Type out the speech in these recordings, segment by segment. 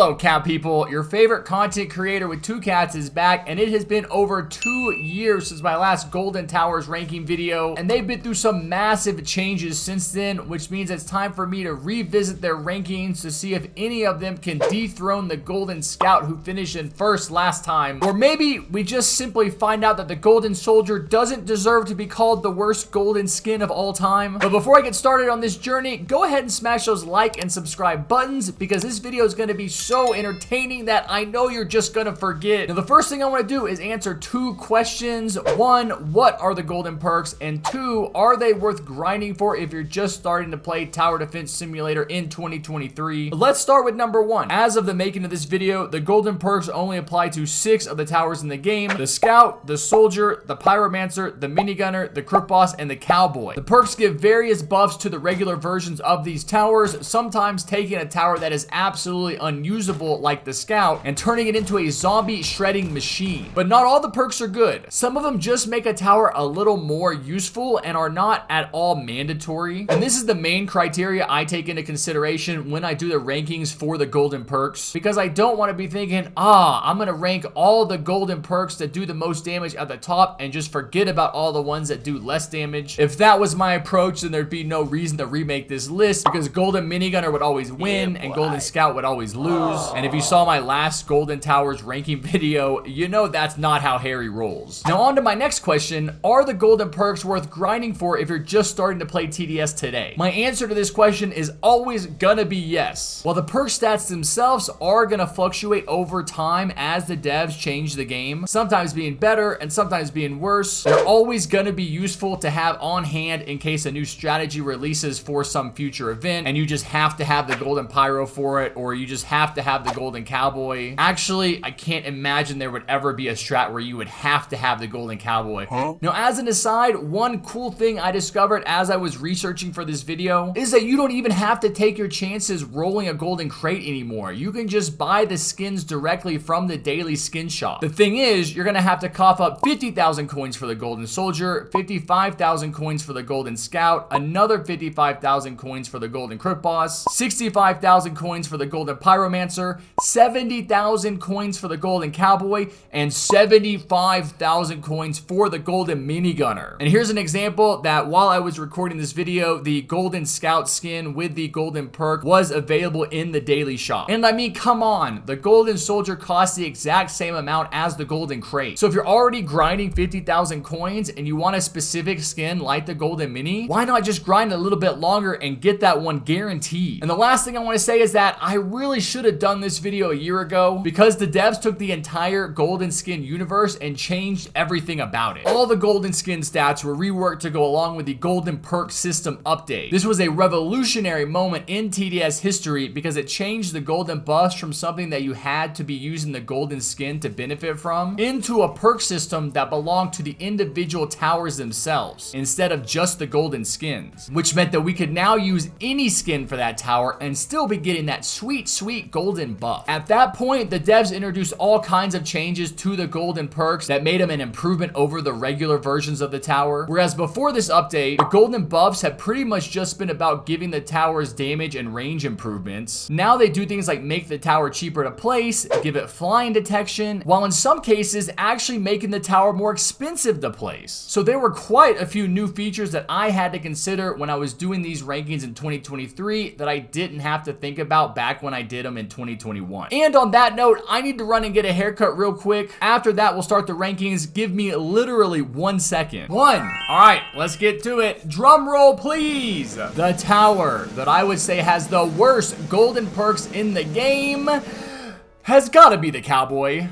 Hello cat people, your favorite content creator with 2 cats is back, and it has been over 2 years since my last Golden Towers ranking video, and they've been through some massive changes since then, which means it's time for me to revisit their rankings to see if any of them can dethrone the Golden Scout who finished in first last time, or maybe we just simply find out that the Golden Soldier doesn't deserve to be called the worst golden skin of all time. But before I get started on this journey, go ahead and smash those like and subscribe buttons, because this video is going to be so entertaining that I know you're just gonna forget. Now, the first thing I want to do is answer 2 questions. 1, what are the golden perks? And 2, are they worth grinding for if you're just starting to play Tower Defense Simulator in 2023? Let's start with number 1. As of the making of this video, the golden perks only apply to 6 of the towers in the game: the Scout, the Soldier, the Pyromancer, the Minigunner, the Crook boss, and the Cowboy. The perks give various buffs to the regular versions of these towers, sometimes taking a tower that is absolutely unusable like the Scout and turning it into a zombie shredding machine. But not all the perks are good. Some of them just make a tower a little more useful and are not at all mandatory. And this is the main criteria I take into consideration when I do the rankings for the golden perks, because I don't want to be thinking, I'm gonna rank all the golden perks that do the most damage at the top and just forget about all the ones that do less damage. If that was my approach, then there'd be no reason to remake this list, because golden minigunner would always win and golden scout would always lose. And if you saw my last Golden Towers ranking video, you know that's not how Harry rolls. Now on to my next question: are the golden perks worth grinding for if you're just starting to play TDS today? My answer to this question is always gonna be yes. While the perk stats themselves are gonna fluctuate over time as the devs change the game, sometimes being better and sometimes being worse, they're always gonna be useful to have on hand in case a new strategy releases for some future event and you just have to have the golden pyro for it, or you just have to have the golden cowboy. Actually, I can't imagine there would ever be a strat where you would have to have the golden cowboy. Now, as an aside, one cool thing I discovered as I was researching for this video is that you don't even have to take your chances rolling a golden crate anymore. You can just buy the skins directly from the daily skin shop. The thing is, you're gonna have to cough up 50,000 coins for the golden soldier, 55,000 coins for the golden scout, another 55,000 coins for the golden crook boss, 65,000 coins for the golden pyromancer, 70,000 coins for the golden cowboy, and 75,000 coins for the golden minigunner. And here's an example that while I was recording this video, the golden scout skin with the golden perk was available in the daily shop. And I mean, come on, the golden soldier costs the exact same amount as the golden crate. So if you're already grinding 50,000 coins and you want a specific skin like the golden mini, why not just grind a little bit longer and get that one guaranteed? And the last thing I want to say is that I really should have done this video a year ago, because the devs took the entire golden skin universe and changed everything about it. All the golden skin stats were reworked to go along with the golden perk system update. This was a revolutionary moment in TDS history because it changed the golden buffs from something that you had to be using the golden skin to benefit from into a perk system that belonged to the individual towers themselves instead of just the golden skins, which meant that we could now use any skin for that tower and still be getting that sweet golden buff. At that point, the devs introduced all kinds of changes to the golden perks that made them an improvement over the regular versions of the tower. Whereas before this update, the golden buffs had pretty much just been about giving the towers damage and range improvements. Now they do things like make the tower cheaper to place, give it flying detection, while in some cases actually making the tower more expensive to place. So there were quite a few new features that I had to consider when I was doing these rankings in 2023 that I didn't have to think about back when I did them in 2021. And on that note, I need to run and get a haircut real quick. After that, we'll start the rankings. Give me literally 1 second. All right, let's get to it. Drum roll, please. The tower that I would say has the worst golden perks in the game has gotta be the cowboy.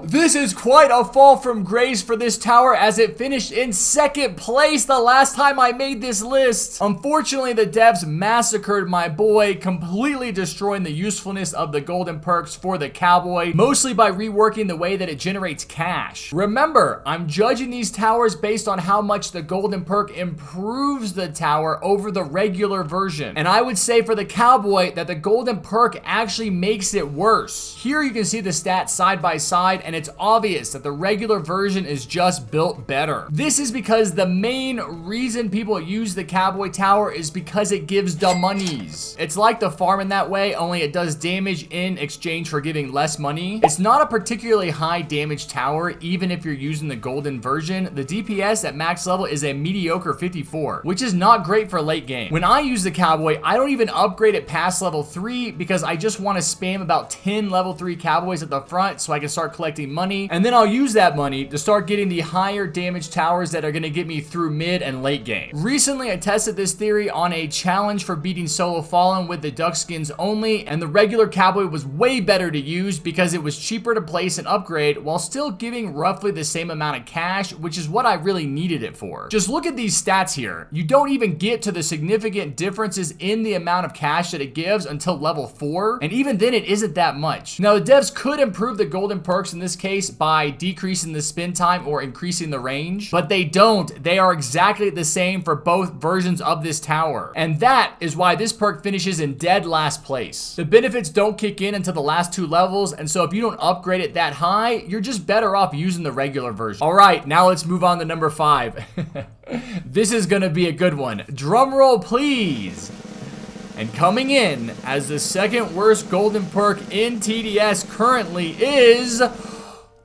This is quite a fall from grace for this tower, as it finished in 2nd place the last time I made this list. Unfortunately, the devs massacred my boy, completely destroying the usefulness of the golden perks for the cowboy, mostly by reworking the way that it generates cash. Remember, I'm judging these towers based on how much the golden perk improves the tower over the regular version. And I would say for the cowboy that the golden perk actually makes it worse. Here you can see the stats side by side, and it's obvious that the regular version is just built better. This is because the main reason people use the cowboy tower is because it gives the monies. It's like the farm in that way, only it does damage in exchange for giving less money. It's not a particularly high damage tower, even if you're using the golden version. The DPS at max level is a mediocre 54, which is not great for late game. When I use the cowboy, I don't even upgrade it past level 3 because I just want to spam about 10 level 3 cowboys at the front so I can start collecting money, and then I'll use that money to start getting the higher damage towers that are going to get me through mid and late game. Recently, I tested this theory on a challenge for beating Solo Fallen with the duck skins only, and the regular cowboy was way better to use because it was cheaper to place and upgrade while still giving roughly the same amount of cash, which is what I really needed it for. Just look at these stats here. You don't even get to the significant differences in the amount of cash that it gives until level 4, and even then it isn't that much. Now, the devs could improve the golden perks in this case by decreasing the spin time or increasing the range, but they don't. They are exactly the same for both versions of this tower, and that is why this perk finishes in dead last place. The benefits don't kick in until the last 2 levels, and so if you don't upgrade it that high, you're just better off using the regular version. All right, now let's move on to number 5. This is gonna be a good one. Drum roll, please. And coming in as the second worst golden perk in TDS currently is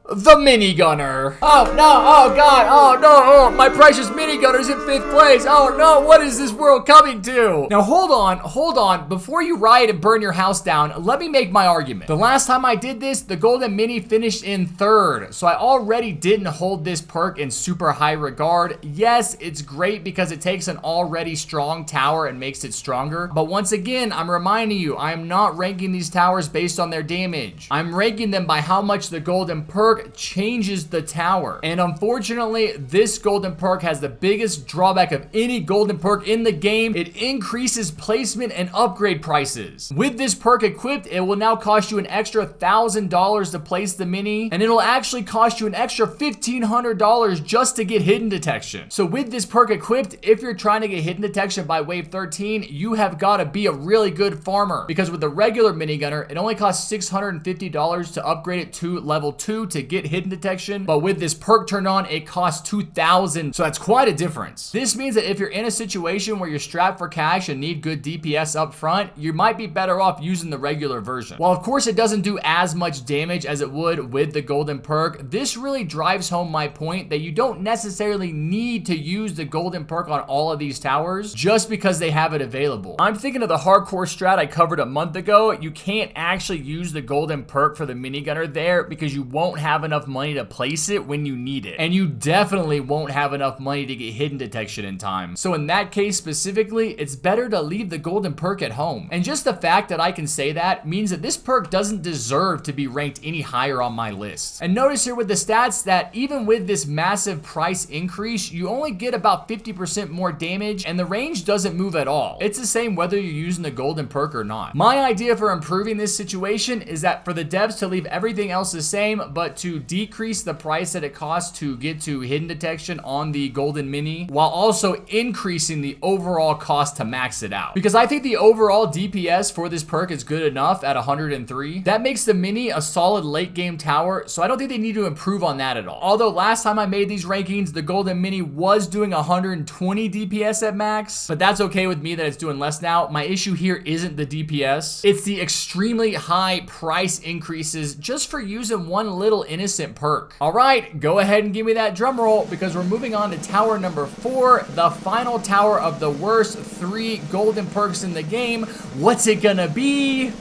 the Minigunner. Oh no, oh god, oh no, oh, my precious Minigunner's in 5th place. Oh no, what is this world coming to? Now hold on, before you riot and burn your house down, let me make my argument. The last time I did this, the golden mini finished in 3rd, so I already didn't hold this perk in super high regard. Yes, it's great because it takes an already strong tower and makes it stronger, but once again, I'm reminding you, I am not ranking these towers based on their damage. I'm ranking them by how much the golden perk changes the tower. And unfortunately, this golden perk has the biggest drawback of any golden perk in the game. It increases placement and upgrade prices. With this perk equipped, it will now cost you an extra $1,000 to place the mini, and it'll actually cost you an extra $1,500 just to get hidden detection. So with this perk equipped, if you're trying to get hidden detection by wave 13, you have got to be a really good farmer, because with the regular minigunner, it only costs $650 to upgrade it to level 2 to get hidden detection, but with this perk turned on, it costs $2,000, so that's quite a difference. This means that if you're in a situation where you're strapped for cash and need good DPS up front, you might be better off using the regular version. While of course it doesn't do as much damage as it would with the golden perk, this really drives home my point that you don't necessarily need to use the golden perk on all of these towers just because they have it available. I'm thinking of the hardcore strat I covered a month ago. You can't actually use the golden perk for the minigunner there because you won't have enough money to place it when you need it, and you definitely won't have enough money to get hidden detection in time. So in that case specifically, it's better to leave the golden perk at home. And just the fact that I can say that means that this perk doesn't deserve to be ranked any higher on my list. And notice here with the stats that even with this massive price increase, you only get about 50% more damage, and the range doesn't move at all. It's the same whether you're using the golden perk or not. My idea for improving this situation is that for the devs to leave everything else the same, but to decrease the price that it costs to get to hidden detection on the golden mini, while also increasing the overall cost to max it out. Because I think the overall DPS for this perk is good enough at 103. That makes the mini a solid late game tower, so I don't think they need to improve on that at all. Although last time I made these rankings, the golden mini was doing 120 DPS at max, but that's okay with me that it's doing less now. My issue here isn't the DPS, it's the extremely high price increases just for using one little innocent perk. All right, go ahead and give me that drum roll because we're moving on to tower number 4, the final tower of the worst 3 golden perks in the game. What's it gonna be?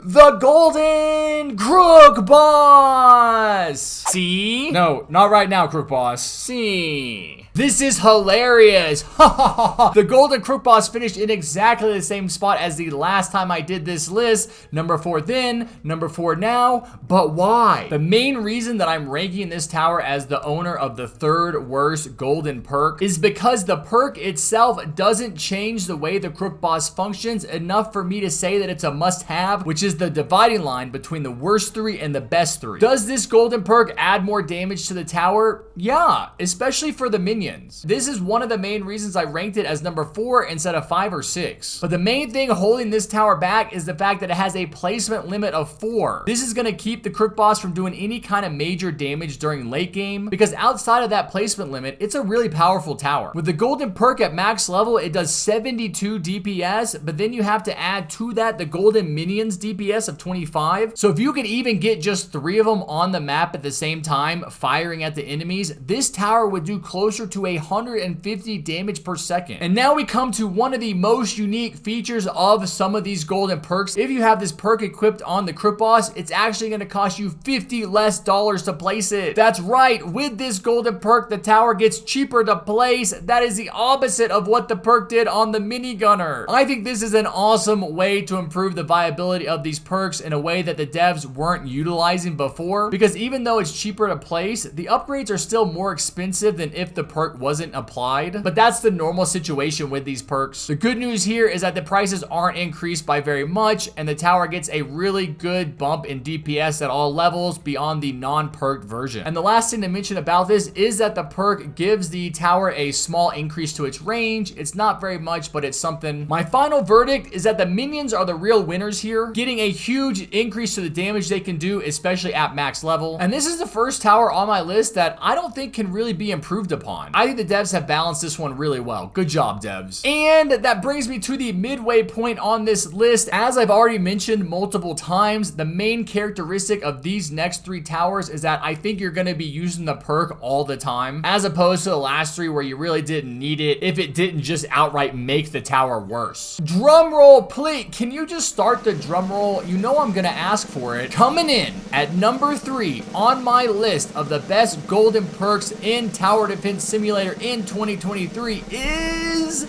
The golden Crook boss! See? No, not right now, Crook boss. See? This is hilarious. The golden Crook boss finished in exactly the same spot as the last time I did this list. Number 4 then, number 4 now, but why? The main reason that I'm ranking this tower as the owner of the 3rd worst golden perk is because the perk itself doesn't change the way the Crook boss functions enough for me to say that it's a must-have, which is is the dividing line between the worst 3 and the best 3. Does this golden perk add more damage to the tower? Yeah, especially for the minions. This is one of the main reasons I ranked it as number 4 instead of 5 or 6. But the main thing holding this tower back is the fact that it has a placement limit of 4. This is going to keep the Crook boss from doing any kind of major damage during late game, because outside of that placement limit, it's a really powerful tower. With the golden perk at max level, it does 72 DPS, but then you have to add to that the golden minions DPS of 25. So if you can even get just 3 of them on the map at the same time firing at the enemies, this tower would do closer to 150 damage per second. And now we come to one of the most unique features of some of these golden perks. If you have this perk equipped on the Crook boss, it's actually going to cost you $50 less to place it. That's right, with this golden perk, the tower gets cheaper to place. That is the opposite of what the perk did on the Minigunner. I think this is an awesome way to improve the viability of these perks in a way that the devs weren't utilizing before, because even though it's cheaper to place, the upgrades are still more expensive than if the perk wasn't applied. But that's the normal situation with these perks. The good news here is that the prices aren't increased by very much, and the tower gets a really good bump in DPS at all levels beyond the non-perked version. And the last thing to mention about this is that the perk gives the tower a small increase to its range. It's not very much, but it's something. My final verdict is that the minions are the real winners here, getting a huge increase to the damage they can do, especially at max level. And this is the first tower on my list that I don't think can really be improved upon. I think the devs have balanced this one really well. Good job, devs. And that brings me to the midway point on this list. As I've already mentioned multiple times, the main characteristic of these next 3 towers is that I think you're going to be using the perk all the time, as opposed to the last 3 where you really didn't need it if it didn't just outright make the tower worse. Drum roll, please. Can you just start the drum roll? You know I'm going to ask for it. Coming in at number 3 on my list of the best golden perks in Tower Defense Simulator in 2023 is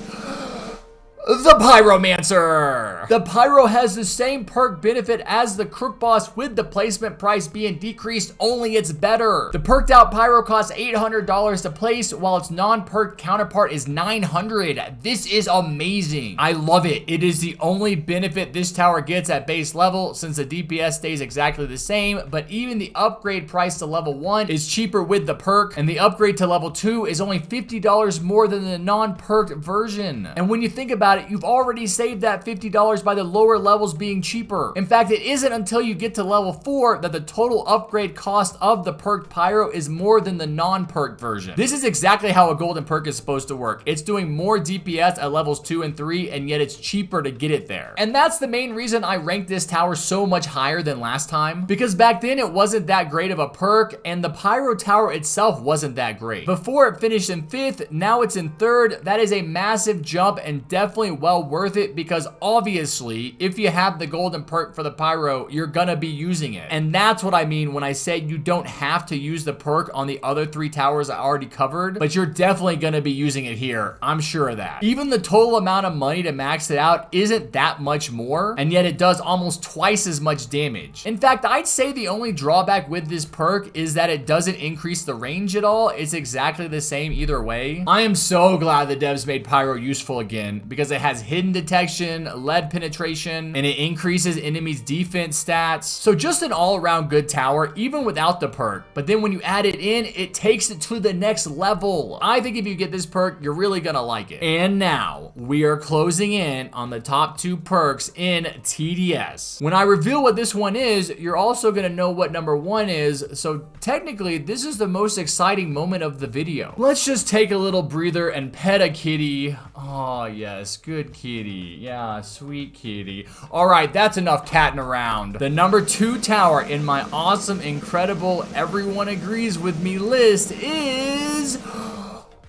the Pyromancer. The Pyro has the same perk benefit as the Crook boss, with the placement price being decreased, only it's better. The perked out Pyro costs $800 to place, while its non-perked counterpart is $900. This is amazing. I love it. It is the only benefit this tower gets at base level, since the DPS stays exactly the same, but even the upgrade price to level 1 is cheaper with the perk, and the upgrade to level 2 is only $50 more than the non-perked version. And when you think about it, you've already saved that $50 by the lower levels being cheaper. In fact, it isn't until you get to level 4 that the total upgrade cost of the perked Pyro is more than the non-perked version. This is exactly how a golden perk is supposed to work. It's doing more DPS at levels 2 and 3, and yet it's cheaper to get it there. And that's the main reason I ranked this tower so much higher than last time, because back then it wasn't that great of a perk, and the Pyro tower itself wasn't that great. Before it finished in 5th, now it's in 3rd. That is a massive jump, and definitely well worth it, because obviously if you have the golden perk for the Pyro, you're gonna be using it. And that's what I mean when I say you don't have to use the perk on the other 3 towers I already covered, but you're definitely gonna be using it here. I'm sure of that. Even the total amount of money to max it out isn't that much more, and yet it does almost twice as much damage. In fact, I'd say the only drawback with this perk is that it doesn't increase the range at all. It's exactly the same either way. I am so glad the devs made Pyro useful again, because it has hidden detection, lead penetration, and it increases enemies' defense stats. So just an all-around good tower, even without the perk. But then when you add it in, it takes it to the next level. I think if you get this perk, you're really gonna like it. And now, we are closing in on the top 2 perks in TDS. When I reveal what this one is, you're also gonna know what number 1 is, so technically, this is the most exciting moment of the video. Let's just take a little breather and pet a kitty. Oh, yes, good kitty. Yeah, sweet kitty. All right, that's enough catting around. The number 2 tower in my awesome, incredible, everyone agrees with me list is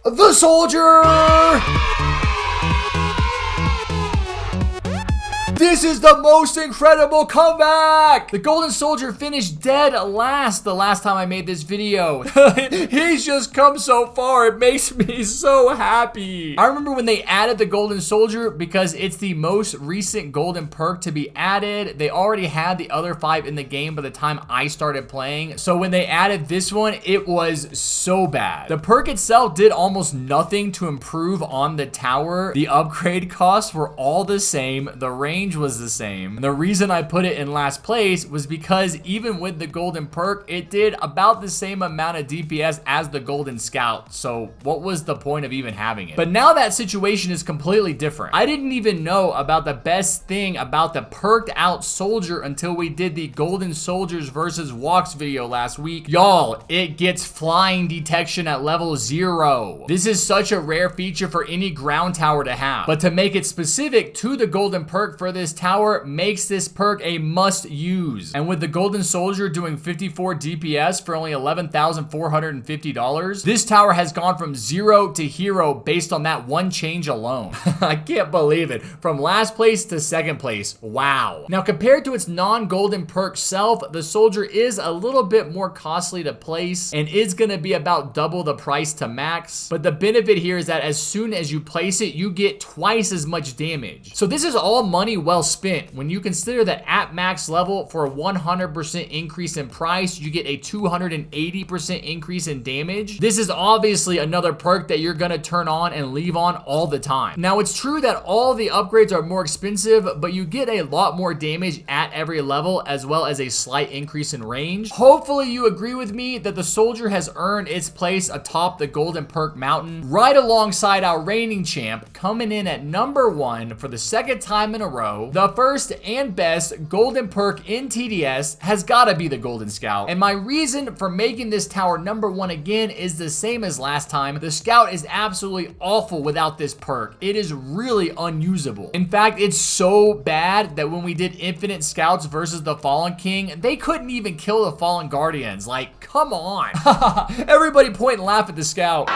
the Soldier! This is the most incredible comeback! The Golden Soldier finished dead last the last time I made this video. He's just come so far. It makes me so happy. I remember when they added the Golden Soldier because it's the most recent golden perk to be added. They already had the other 5 in the game by the time I started playing. So when they added this one, it was so bad. The perk itself did almost nothing to improve on the tower. The upgrade costs were all the same. The range range was the same. And the reason I put it in last place was because even with the golden perk, it did about the same amount of DPS as the golden scout. So what was the point of even having it? But now that situation is completely different. I didn't even know about the best thing about the perked out soldier until we did the golden soldiers versus walks video last week. Y'all, it gets flying detection at level 0. This is such a rare feature for any ground tower to have, but to make it specific to the golden perk for this tower makes this perk a must use. And with the golden soldier doing 54 DPS for only $11,450, this tower has gone from 0 to hero based on that one change alone. I can't believe it. From last place to second place. Wow. Now, compared to its non-golden perk self, the soldier is a little bit more costly to place and is going to be about double the price to max. But the benefit here is that as soon as you place it, you get twice as much damage. So this is all money well spent when you consider that at max level, for a 100% increase in price, you get a 280% increase in damage. This is obviously another perk that you're going to turn on and leave on all the time. Now, it's true that all the upgrades are more expensive, but you get a lot more damage at every level, as well as a slight increase in range. Hopefully you agree with me that the soldier has earned its place atop the golden perk mountain, right alongside our reigning champ, coming in at number 1 for the second time in a row. The first and best golden perk in TDS has got to be the golden scout. And my reason for making this tower number 1 again is the same as last time. The scout is absolutely awful without this perk. It is really unusable. In fact, it's so bad that when we did infinite scouts versus the fallen king, they couldn't even kill the fallen guardians. Like, come on. Everybody point and laugh at the scout.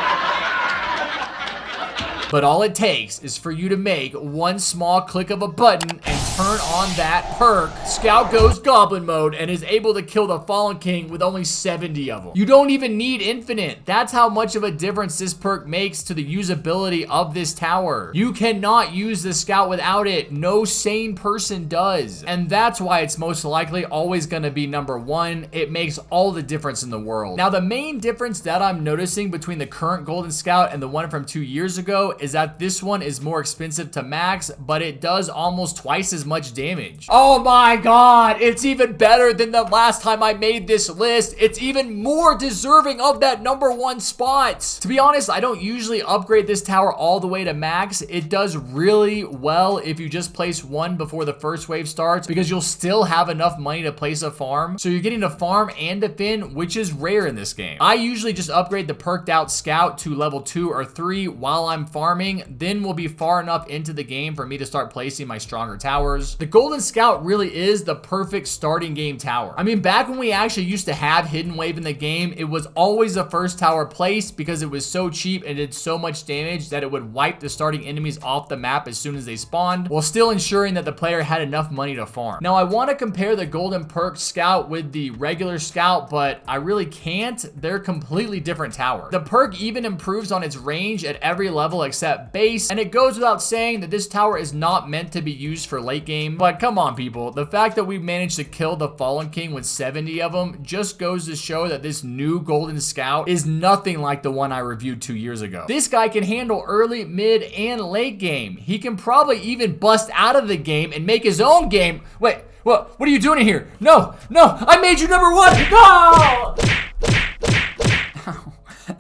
But all it takes is for you to make one small click of a button and turn on that perk. Scout goes goblin mode and is able to kill the fallen king with only 70 of them. You don't even need infinite. That's how much of a difference this perk makes to the usability of this tower. You cannot use the scout without it. No sane person does. And that's why it's most likely always going to be number 1. It makes all the difference in the world. Now, the main difference that I'm noticing between the current golden scout and the one from 2 years ago is that this one is more expensive to max, but it does almost twice as much damage. Oh my god, it's even better than the last time I made this list. It's even more deserving of that number 1 spot. To be honest, I don't usually upgrade this tower all the way to max. It does really well if you just place one before the first wave starts, because you'll still have enough money to place a farm. So you're getting to farm and defend, which is rare in this game. I usually just upgrade the perked out scout to level 2 or 3 while I'm farming. Then we'll be far enough into the game for me to start placing my stronger towers. The golden scout really is the perfect starting game tower. I mean, back when we actually used to have hidden wave in the game, it was always the first tower placed because it was so cheap and did so much damage that it would wipe the starting enemies off the map as soon as they spawned, while still ensuring that the player had enough money to farm. Now, I want to compare the golden perk scout with the regular scout, but I really can't. They're completely different towers. The perk even improves on its range at every level except base, and it goes without saying that this tower is not meant to be used for late game. But come on, people, the fact that we managed to kill the fallen king with 70 of them just goes to show that this new golden scout is nothing like the one I reviewed 2 years ago. This guy can handle early, mid, and late game. He can probably even bust out of the game and make his own game. Wait, what are you doing in here? No, I made you number 1. No!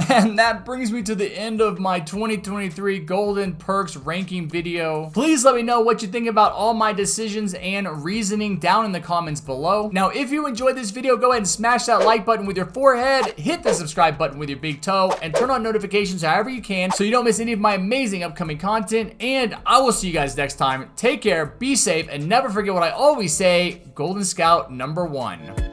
And that brings me to the end of my 2023 Golden Perks ranking video. Please let me know what you think about all my decisions and reasoning down in the comments below. Now, if you enjoyed this video, go ahead and smash that like button with your forehead, hit the subscribe button with your big toe, and turn on notifications however you can so you don't miss any of my amazing upcoming content. And I will see you guys next time. Take care, be safe, and never forget what I always say, Golden Scout number 1.